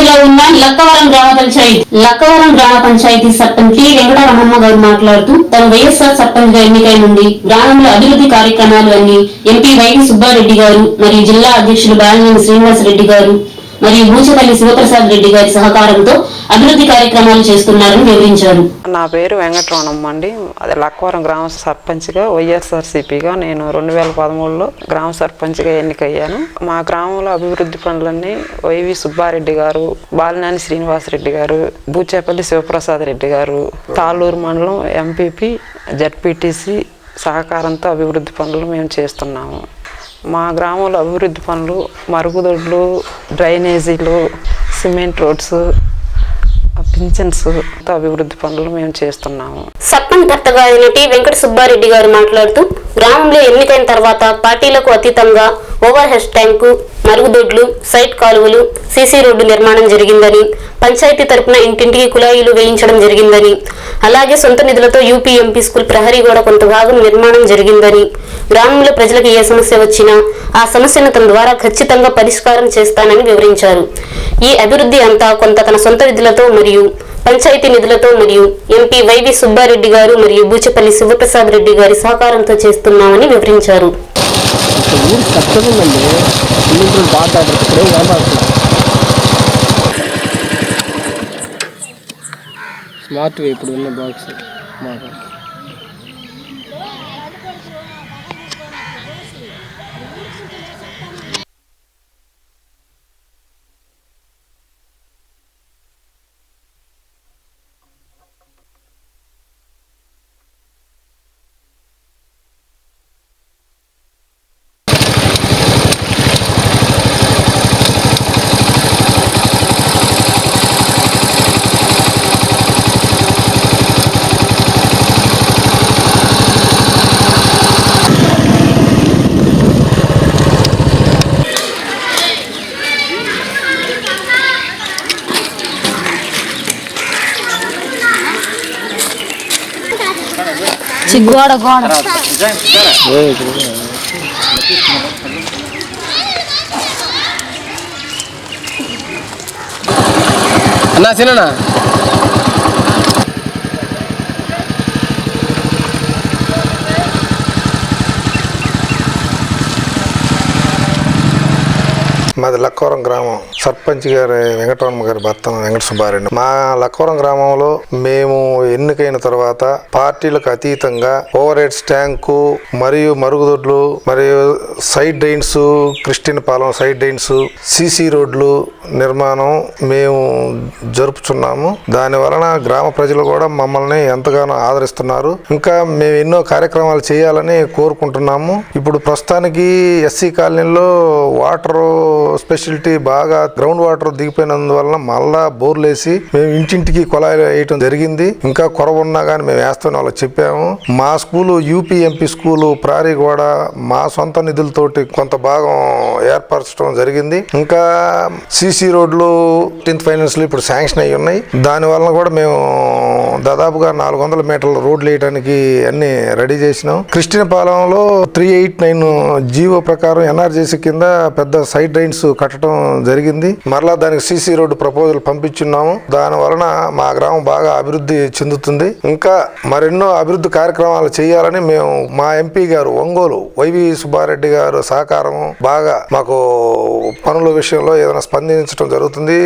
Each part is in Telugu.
పరిధిలో ఉన్న లక్కవరం గ్రామ పంచాయతీ సర్పంచ్ వెంకటరమణ గారు మాట్లాడుతూ తన వైఎస్ఆర్ సర్పంచ్ గా ఎన్నికై నుండి గ్రామంలో అభివృద్ధి కార్యక్రమాలు అన్ని ఎంపీ వైవి సుబ్బారెడ్డి గారు మరియు జిల్లా అధ్యక్షులు బాలినేని శ్రీనివాసరెడ్డి గారు మరియు బూచపల్లి శివప్రసాద్ రెడ్డి గారి సహకారంతో అభివృద్ధి కార్యక్రమాలు చేస్తున్నారని వివరించారు. నా పేరు వెంకటరమణమ్మ అండి. అది లక్కవరం గ్రామ సర్పంచ్గా వైఎస్ఆర్సీపీగా నేను 2013లో గ్రామ సర్పంచ్గా ఎన్నికయ్యాను. మా గ్రామంలో అభివృద్ధి పనులన్నీ వైవి సుబ్బారెడ్డి గారు, బాలినేని శ్రీనివాసరెడ్డి గారు, బూచేపల్లి శివప్రసాద్ రెడ్డి గారు, తాళ్ళూరు మండలం ఎంపీపీ జడ్పీటీసీ సహకారంతో అభివృద్ధి పనులు మేము చేస్తున్నాము. మా గ్రామంలో అభివృద్ధి పనులు మరుగుదొడ్లు, డ్రైనేజీలు, సిమెంట్ రోడ్స్, పింఛన్స్ అభివృద్ధి పనులు మేము చేస్తున్నాము. సర్పంచ్ భర్తగా అయినటి వెంకట సుబ్బారెడ్డి గారు మాట్లాడుతూ గ్రామంలో ఎన్నికైన తర్వాత పార్టీలకు అతీతంగా ఓవర్ హెడ్ ట్యాంకు, మరుగుదొడ్లు, సైట్ కాలువలు, సీసీ రోడ్డు నిర్మాణం జరిగిందని, పంచాయతీ తరపున ఇంటింటికి కుళాయిలు వేయించడం జరిగిందని, అలాగే సొంత నిధులతో యూపీఎంపీ స్కూల్ ప్రహరీ గోడ కొంత భాగం నిర్మాణం జరిగిందని, గ్రామంలో ప్రజలకు ఏ సమస్య వచ్చినా ఆ సమస్యను తన ద్వారా ఖచ్చితంగా పరిష్కారం చేస్తానని వివరించారు. ఈ అభివృద్ధి అంతా కొంత తన సొంత నిధులతో మరియు పంచాయతీ నిధులతో మరియు ఎంపీ వైవి సుబ్బారెడ్డి గారు మరియు బూచపల్లి శివప్రసాద్ రెడ్డి గారి సహకారంతో చేస్తున్నామని వివరించారు. స్మార్ట్ ఇప్పుడు ఉన్న బాక్స్ గోడ గోడ అన్నా సినా మాది లక్కవరం గ్రామం. సర్పంచ్ గారి వెంకటరమణ గారి భర్త వెంకట సుబ్బారెడ్డి. మా లక్కవరం గ్రామంలో మేము ఎన్నికైన తర్వాత పార్టీలకు అతీతంగా ఓవర్ హెడ్ ట్యాంకు మరియు మరుగుదొడ్లు మరియు side drains, Christian Palem side drains, CC రోడ్లు నిర్మాణం మేము జరుపుచున్నాము. దాని వలన గ్రామ ప్రజలు కూడా మమ్మల్ని ఎంతగానో ఆదరిస్తున్నారు. ఇంకా మేము ఎన్నో కార్యక్రమాలు చేయాలని కోరుకుంటున్నాము. ఇప్పుడు ప్రస్తుతానికి ఎస్సీ కాలనీలో వాటర్ స్పెషాలిటీ బాగా గ్రౌండ్ వాటర్ దిగిపోయినందువలన మళ్ళా బోర్లు వేసి మేము ఇంటింటికి కుళాయిలు వేయటం జరిగింది. ఇంకా కొరవ ఉన్నా కానీ మేము వేస్తామని వాళ్ళకి చెప్పాము. మా స్కూలు యూపీఎంపీ స్కూలు ప్రహరీ గోడ మా సొంత నిధులతోటి కొంత భాగం ఏర్పరచడం జరిగింది. ఇంకా సీసీ రోడ్లు 10th ఫైనాన్స్ లో ఇప్పుడు శాంక్షన్ అయ్యి ఉన్నాయి. దాని వలన కూడా మేము దాదాపుగా 400 మీటర్ల రోడ్లు వేయడానికి అన్ని రెడీ చేసినాం. క్రిస్టియన్ పాలెంలో 389 జీవో ప్రకారం ఎన్ఆర్జేసీ కింద పెద్ద సైడ్ డ్రైన్స్ కట్టడం జరిగింది. మరలా దానికి సీసీ రోడ్డు ప్రపోజల్ పంపించున్నాము. దాని వలన మా గ్రామం బాగా అభివృద్ధి చెందుతుంది. ఇంకా మరెన్నో అభివృద్ధి కార్యక్రమాలు చేయాలని మేము మా ఎంపీ గారు ఒంగోలు వైవి సుబ్బారెడ్డి గారు సహకారం బాగా మాకు పనుల విషయంలో ఏదైనా స్పందించడం జరుగుతుంది.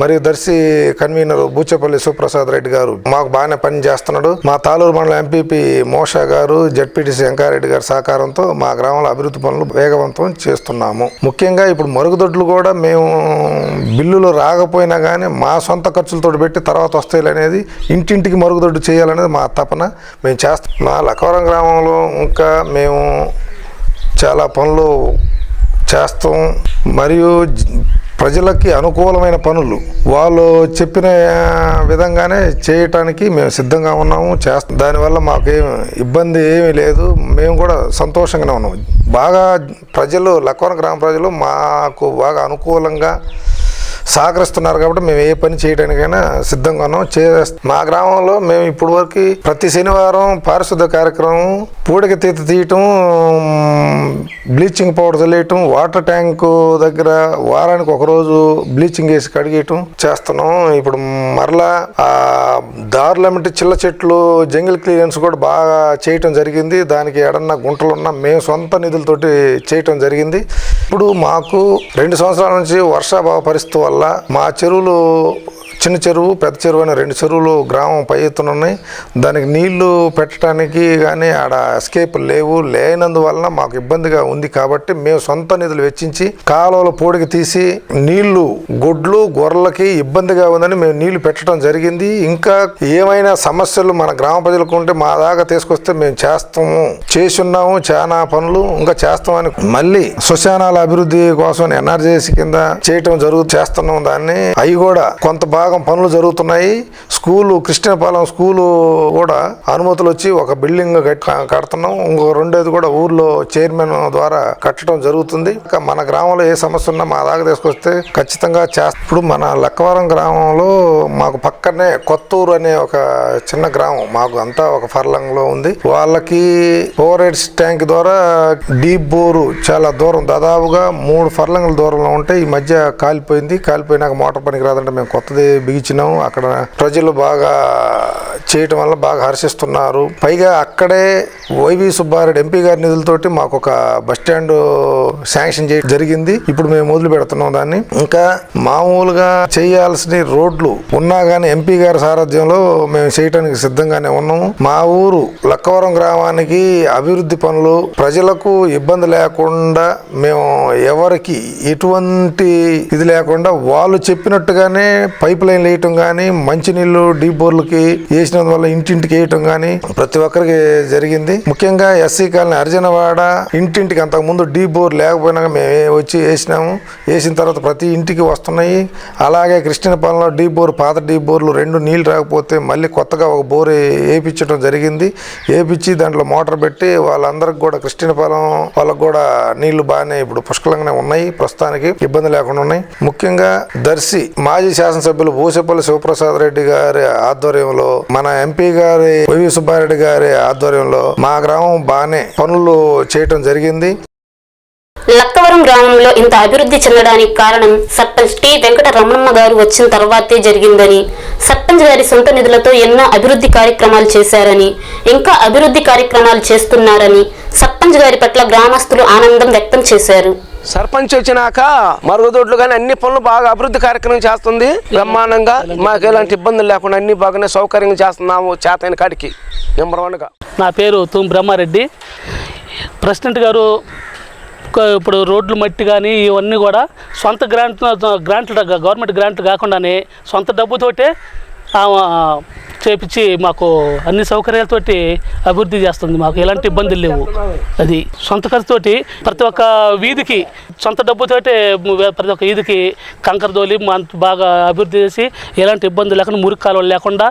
మరియు దర్శి కన్వీనర్ బూచేపల్లి శివప్రసాద్ రెడ్డి గారు మాకు బాగానే పని చేస్తున్నాడు. మా తాళూరు మండలం ఎంపీపీ మోషా గారు, జడ్పీటీసీ వెంకారెడ్డి గారి సహకారంతో మా గ్రామంలో అభివృద్ధి పనులు వేగవంతం చేస్తున్నాము. ముఖ్యంగా ఇప్పుడు మరుగుదొడ్లు కూడా మేము బిల్లులు రాకపోయినా కానీ మా సొంత ఖర్చులతో పెట్టి తర్వాత వస్తాయి అనేది ఇంటింటికి మరుగుదొడ్డు చేయాలనేది మా తపన. మేము చేస్తాం. మా లక్కవరం గ్రామంలో ఇంకా మేము చాలా పనులు చేస్తాం. మరియు ప్రజలకి అనుకూలమైన పనులు వాళ్ళు చెప్పిన విధంగానే చేయటానికి మేము సిద్ధంగా ఉన్నాము, చేస్తాం. దానివల్ల మాకేం ఇబ్బంది ఏమీ లేదు. మేము కూడా సంతోషంగానే ఉన్నాము. బాగా ప్రజలు లక్కవరం గ్రామ ప్రజలు మాకు బాగా అనుకూలంగా సహకరిస్తున్నారు కాబట్టి మేము ఏ పని చేయడానికైనా సిద్ధంగా ఉన్నాం. మా గ్రామంలో మేము ఇప్పుడు వరకు ప్రతి శనివారం పారిశుద్ధ కార్యక్రమం, పూడిక తీయటం, బ్లీచింగ్ పౌడర్ చల్లేయటం, వాటర్ ట్యాంకు దగ్గర వారానికి ఒకరోజు బ్లీచింగ్ వేసి కడిగేయటం చేస్తున్నాం. ఇప్పుడు మరలా దారులమిటి చిల్ల చెట్లు జంగిల్ క్లియరెన్స్ కూడా బాగా చేయటం జరిగింది. దానికి ఎడన్నా గుంటలున్నా మేము సొంత నిధులతోటి చేయటం జరిగింది. ఇప్పుడు మాకు 2 సంవత్సరాల నుంచి వర్షాభావ పరిస్థితి వల్ల మా చెరువులు, చిన్న చెరువు, పెద్ద చెరువు అనే 2 చెరువులు గ్రామం పై ఎత్తున ఉన్నాయి. దానికి నీళ్లు పెట్టడానికి కానీ ఆడ ఎస్కేప్ లేనందువలన మాకు ఇబ్బందిగా ఉంది. కాబట్టి మేము సొంత నిధులు వెచ్చించి కాలువల పూడికి తీసి నీళ్లు గొడ్లు గొర్రెలకి ఇబ్బందిగా ఉందని మేము నీళ్లు పెట్టడం జరిగింది. ఇంకా ఏమైనా సమస్యలు మన గ్రామ ప్రజలకు ఉంటే మా దాకా తీసుకొస్తే మేము చేసి ఉన్నాము. చాలా పనులు ఇంకా చేస్తామని మళ్ళీ శ్మశానాల అభివృద్ధి కోసం ఎన్ఆర్జేసీ కింద చేయటం చేస్తున్నాం. దాన్ని అవి కూడా కొంత భాగం పనులు జరుగుతున్నాయి. స్కూలు, కృష్ణపాలెం స్కూలు కూడా అనుమతులు వచ్చి ఒక బిల్డింగ్ కడుతున్నాం. ఇంకో 2ది కూడా ఊర్లో చైర్మన్ ద్వారా కట్టడం జరుగుతుంది. మన గ్రామంలో ఏ సమస్య ఉన్నా మా దాకా తీసుకొస్తే ఖచ్చితంగా ఇప్పుడు మన లక్కవరం గ్రామంలో మాకు పక్కనే కొత్తూరు అనే ఒక చిన్న గ్రామం, మాకు అంతా ఒక ఫర్లంగ్ లో ఉంది. వాళ్ళకి ఓవర్-హెడ్ ట్యాంక్ ద్వారా డీప్ బోరు చాలా దూరం, దాదాపుగా 3 ఫర్లంగుల దూరంలో ఉంటే ఈ మధ్య కాలిపోయినాక మోటార్ పనికి రాదంటే మేము కొత్తది బిగించినాం. అక్కడ ప్రజలు బాగా చేయటం వల్ల బాగా హర్షిస్తున్నారు. పైగా అక్కడే వైవి సుబ్బారెడ్డి ఎంపీ గారి నిధులతోటి మాకు ఒక బస్ స్టాండ్ శాంక్షన్ చేయడం జరిగింది. ఇప్పుడు మేము మొదలు పెడుతున్నాం దాన్ని. ఇంకా మామూలుగా చేయాల్సిన రోడ్లు ఉన్నా కానీ ఎంపీ గారి సారథ్యంలో మేము చేయడానికి సిద్ధంగానే ఉన్నాము. మా ఊరు లక్కవరం గ్రామానికి అభివృద్ధి పనులు ప్రజలకు ఇబ్బంది లేకుండా, మేము ఎవరికి ఎటువంటి ఇది లేకుండా వాళ్ళు చెప్పినట్టుగానే పైప్ లైన్ వేయటం కానీ, మంచినీళ్ళు డీప్ బోర్లకి వేసినందువల్ల ఇంటింటికి వేయటం కానీ ప్రతి ఒక్కరికి జరిగింది. ముఖ్యంగా ఎస్సీ కాలనీ అర్జునవాడ ఇంటింటికి అంతకుముందు డీప్ బోర్ లేకపోయినా మేము వచ్చి వేసిన తర్వాత ప్రతి ఇంటికి వస్తున్నాయి. అలాగే కృష్ణపాలెంలో డీప్ బోర్, పాత డీప్ బోర్లు 2 నీళ్ళు రాకపోతే మళ్ళీ కొత్తగా ఒక బోర్ వేయించడం జరిగింది. వేయించి దాంట్లో మోటార్ పెట్టి వాళ్ళందరికి కూడా, కృష్ణపాలెం వాళ్ళకు కూడా నీళ్లు బాగానే ఇప్పుడు పుష్కలంగానే ఉన్నాయి, ప్రస్తుతానికి ఇబ్బంది లేకుండా ఉన్నాయి. ముఖ్యంగా దర్శి మాజీ శాసనసభ్యులు బూసేపల్లి శివప్రసాద్ రెడ్డి గారి ఆధ్వర్యంలో, మన ఎంపీ గారి వైవి సుబ్బారెడ్డి గారి ఆధ్వర్యంలో మా గ్రామం బాగానే పనులు చేయటం జరిగింది. లక్కవరం గ్రామంలో ఇంత అభివృద్ధి చెందడానికి కారణం సర్పంచ్ టి వెంకట రమణమ్మ గారు వచ్చిన తర్వాతే జరిగిందని, సర్పంచ్ గారి సొంత నిధులతో ఎన్నో అభివృద్ధి కార్యక్రమాలు చేశారని, ఇంకా అభివృద్ధి కార్యక్రమాలు చేస్తున్నారని సర్పంచ్ గారి పట్ల గ్రామస్తులు ఆనందం వ్యక్తం చేశారు. సర్పంచ్ వచ్చినాక మరుగుదొడ్లు కానీ అన్ని పనులు బాగా అభివృద్ధి కార్యక్రమం చేస్తుంది. బ్రహ్మాండంగా మాకు ఎలాంటి ఇబ్బందులు లేకుండా అన్ని బాగానే సౌకర్యంగా చేస్తున్నాము. చేతైన కాడికి నెంబర్ 1గా. నా పేరు తుమ్ బ్రహ్మారెడ్డి. ప్రెసిడెంట్ గారు ఇప్పుడు రోడ్లు మట్టి కానీ ఇవన్నీ కూడా సొంత గ్రాంట్లు గవర్నమెంట్ గ్రాంట్లు కాకుండానే సొంత డబ్బుతోటే చేపించి మాకు అన్ని సౌకర్యాలతోటి అభివృద్ధి చేస్తుంది. మాకు ఎలాంటి ఇబ్బందులు లేవు. అది సొంత ఖర్చుతోటి ప్రతి ఒక్క వీధికి సొంత డబ్బుతోటే ప్రతి ఒక్క వీధికి కంకర దోలి బాగా అభివృద్ధి చేసి ఎలాంటి ఇబ్బందులు లేకుండా, మురికి కాలువలు లేకుండా,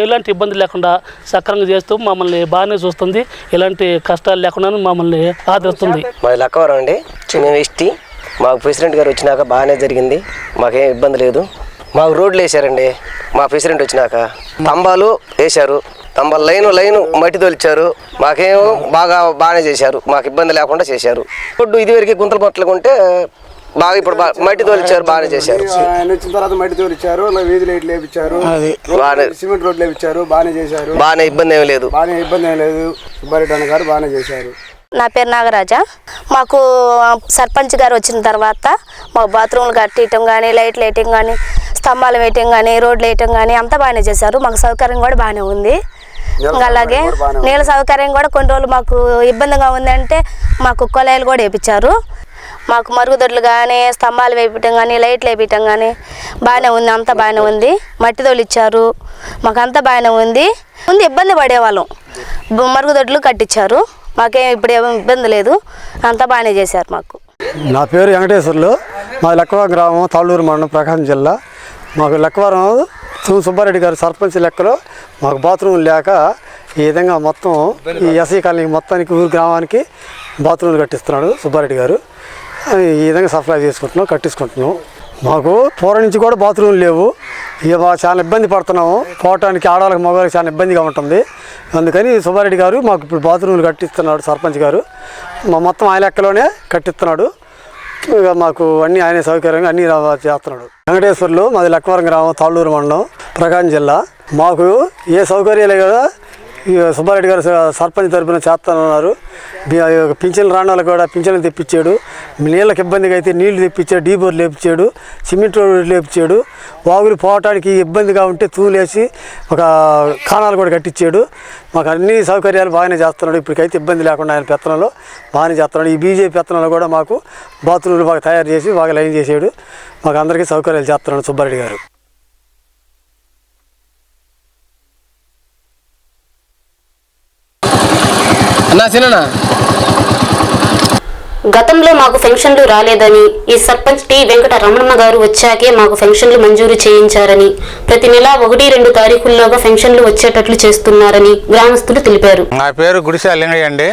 ఎలాంటి ఇబ్బందులు లేకుండా సక్రమంగా చేస్తూ మమ్మల్ని బాగానే చూస్తుంది. ఎలాంటి కష్టాలు లేకుండా మమ్మల్ని ఆదరిస్తుంది. మాది లక్కవరం అండి. మేము ఇష్టి మాకు ప్రెసిడెంట్ గారు వచ్చినాక బాగానే జరిగింది. మాకేం ఇబ్బంది లేదు. మాకు రోడ్లు వేసారండి. మా ప్రెసిడెంట్ వచ్చినాక స్తంభాలు వేశారు. స్తంభాలు లైన్ మట్టి తోలిచ్చారు. మాకేమో బాగానే చేశారు. మాకు ఇబ్బంది లేకుండా చేశారు. ఇప్పుడు ఇదివరకు గుంతలు పట్టలు ఉంటే బాగా ఇప్పుడు మట్టి తోలిచ్చారు. బాగానే చేశారు. వచ్చిన తర్వాత మట్టి తోలిచ్చారు, వీధి లైట్లు వేయించారు, సిమెంట్ రోడ్లు వేయించారు. బాగానే చేశారు. బాగానే ఇబ్బంది ఏమీ లేదు. సుబ్బారెడ్డి అన్న గారు బాగానే చేశారు. నా పేరు నాగరాజ. మాకు సర్పంచ్ గారు వచ్చిన తర్వాత మాకు బాత్రూమ్లు కట్టడం కానీ, లైట్లు వేయటం కానీ, స్తంభాలు వేయటం కానీ, రోడ్లు వేయటం కానీ అంతా బాగానే చేశారు. మాకు సౌకర్యం కూడా బాగానే ఉంది. అలాగే నీళ్ళ సౌకర్యం కూడా కొన్ని రోజులు మాకు ఇబ్బందిగా ఉందంటే మాకు కొలాయిలు కూడా వేయించారు. మాకు మరుగుదొడ్లు కానీ, స్తంభాలు వేయటం కానీ, లైట్లు వేయటం కానీ బాగానే ఉంది. అంతా బాగానే ఉంది. మట్టి తోలు ఇచ్చారు. మాకు అంతా బాగానే ఉంది. ముందు ఇబ్బంది పడేవాళ్ళం, మరుగుదొడ్లు కట్టించారు. మాకేం ఇప్పుడు ఏమీ ఇబ్బంది లేదు. అంతా బాగానే చేశారు మాకు. నా పేరు వెంకటేశ్వర్లు. మా లక్కవరం గ్రామం, తాళ్ళూరు మండలం, ప్రకాశం జిల్లా. మాకు లక్కవరం సుబ్బారెడ్డి గారు సర్పంచ్ లెక్కలో మాకు బాత్రూమ్ లేక ఈ విధంగా మొత్తం ఈ ఎస్సీ కాలనీ మొత్తానికి ఊరు గ్రామానికి బాత్రూమ్లు కట్టిస్తున్నాడు సుబ్బారెడ్డి గారు. ఈ విధంగా సప్లై చేసుకుంటున్నాం, కట్టించుకుంటున్నాం. మాకు పూర్వం నుంచి కూడా బాత్రూమ్ లేవు. ఇక చాలా ఇబ్బంది పడుతున్నాము. పోవటానికి ఆడవాళ్ళకి మగవాళ్ళకి చాలా ఇబ్బందిగా ఉంటుంది. అందుకని సుబ్బారెడ్డి గారు మాకు ఇప్పుడు బాత్రూమ్లు కట్టిస్తున్నాడు. సర్పంచ్ గారు మొత్తం ఆయన లెక్కలోనే కట్టిస్తున్నాడు. ఇక మాకు అన్నీ ఆయన సౌకర్యంగా అన్నీ చేస్తున్నాడు. వెంకటేశ్వర్లు మాది లక్కవరం గ్రామం, తాళ్ళూరు మండలం, ప్రకాశం జిల్లా. మాకు ఏ సౌకర్యాలు కూడా ఈ సుబ్బారెడ్డి గారు సర్పంచ్ తరఫున చేస్తానన్నారు. పింఛన్లు రాని వాళ్ళకి కూడా పింఛన్లు తెప్పించాడు. నీళ్ళకి ఇబ్బందిగా అయితే నీళ్లు తెప్పించాడు. డీబోర్లు లేపించాడు. సిమెంట్ రోడ్లు లేపించాడు. వాగులు పోవటానికి ఇబ్బందిగా ఉంటే తూలేసి ఒక కాణాలు కూడా కట్టించాడు. మాకు అన్ని సౌకర్యాలు బాగానే చేస్తున్నాడు. ఇప్పటికైతే ఇబ్బంది లేకుండా ఆయన పెత్తనంలో బాగానే చేస్తున్నాడు. ఈ బీజేపీ పెత్తనంలో కూడా మాకు బాత్రూమ్లు బాగా తయారు చేసి బాగా లైన్ చేసాడు. మాకు అందరికీ సౌకర్యాలు చేస్తున్నాడు సుబ్బారెడ్డి గారు. గతంలో మాకు పెన్షన్లు రాలేదని ఈ సర్పంచ్ టి వెంకట రమణమ్మ గారు వచ్చాకే మాకు పెన్షన్లు మంజూరు చేయించారని, ప్రతి నెల 1-2 తారీఖుల్లోగా పెన్షన్లు వచ్చేటట్లు చేస్తున్నారని గ్రామస్తులు తెలిపారు. నా పేరు గుడిసె లింగయ్య అండి.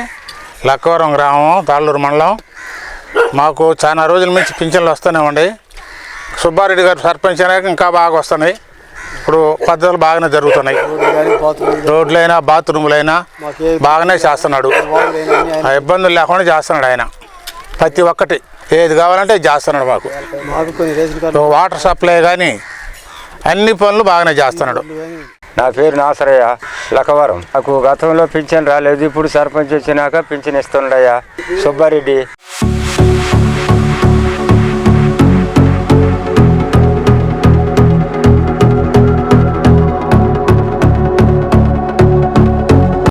లక్కవరం గ్రామం, తాళ్ళూరు మండలం. మాకు చాలా రోజుల నుంచి పింఛన్లు వస్తూనే ఉండి, సుబ్బారెడ్డి గారు సర్పంచ్ అయినాక ఇంకా బాగా వస్తున్నాయి. ఇప్పుడు పద్ధతులు బాగానే జరుగుతున్నాయి. రోడ్లైనా బాత్రూములైనా బాగానే చేస్తున్నాడు. ఆ ఇబ్బందులు లేకుండా చేస్తున్నాడు ఆయన. ప్రతి ఒక్కటి ఏది కావాలంటే చేస్తున్నాడు. మాకు వాటర్ సప్లై కానీ అన్ని పనులు బాగానే చేస్తున్నాడు. నా పేరు నాసరయ్య, లక్కవరం. నాకు గతంలో పింఛన్ రాలేదు. ఇప్పుడు సర్పంచ్ వచ్చినాక పింఛన్ ఇస్తున్నాడయ్యా సుబ్బారెడ్డి.